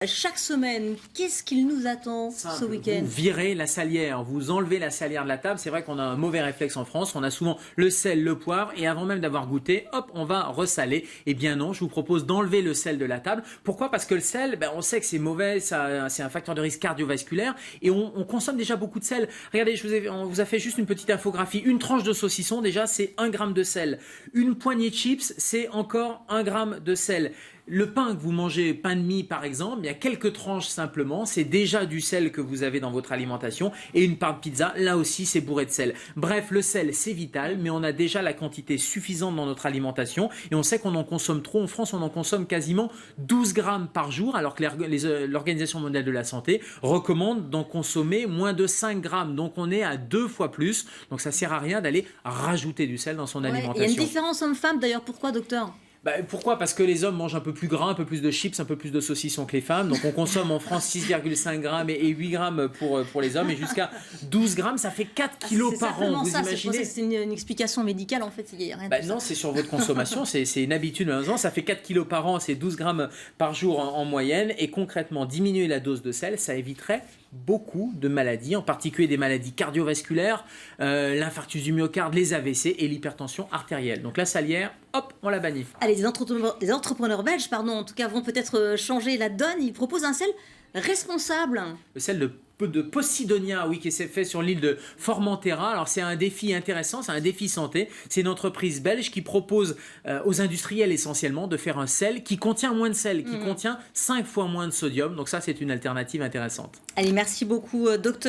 Chaque semaine, qu'est-ce qu'il nous attend ce week-end? Vous virez la salière, vous enlevez la salière de la table. C'est vrai qu'on a un mauvais réflexe en France. On a souvent le sel, le poivre, et avant même d'avoir goûté, hop, on va ressaler. Eh bien non, je vous propose d'enlever le sel de la table. Pourquoi? Parce que le sel, on sait que c'est mauvais, c'est un facteur de risque cardiovasculaire, et on consomme déjà beaucoup de sel. Regardez, on vous a fait juste une petite infographie. Une tranche de saucisson, déjà, c'est 1 gramme de sel. Une poignée de chips, c'est encore 1 gramme de sel. Le pain que vous mangez, pain de mie par exemple, il y a quelques tranches simplement, c'est déjà du sel que vous avez dans votre alimentation. Et une part de pizza, là aussi c'est bourré de sel. Bref, le sel c'est vital, mais on a déjà la quantité suffisante dans notre alimentation. Et on sait qu'on en consomme trop. En France, on en consomme quasiment 12 grammes par jour, alors que l'Organisation mondiale de la santé recommande d'en consommer moins de 5 grammes. Donc on est à 2 fois plus. Donc ça sert à rien d'aller rajouter du sel dans son alimentation. Il y a une différence homme-femme d'ailleurs, pourquoi docteur? Pourquoi? Parce que les hommes mangent un peu plus gras, un peu plus de chips, un peu plus de saucissons que les femmes. Donc on consomme en France 6,5 grammes et 8 grammes pour les hommes. Et jusqu'à 12 grammes, ça fait 4 kilos par an. Vous imaginez? C'est une explication médicale en fait. Il y a rien de non, c'est sur votre consommation. C'est une habitude. Ça fait 4 kilos par an, c'est 12 grammes par jour en moyenne. Et concrètement, diminuer la dose de sel, ça éviterait beaucoup de maladies, en particulier des maladies cardiovasculaires, l'infarctus du myocarde, les AVC et l'hypertension artérielle. Donc la salière, hop, on la bannit. Allez, les entrepreneurs belges, en tout cas, vont peut-être changer la donne. Ils proposent un sel responsable. Le sel de Posidonia, oui, qui s'est fait sur l'île de Formentera. Alors c'est un défi intéressant, c'est un défi santé. C'est une entreprise belge qui propose aux industriels essentiellement de faire un sel qui contient moins de sel, qui contient 5 fois moins de sodium. Donc ça, c'est une alternative intéressante. Allez, merci beaucoup, docteur.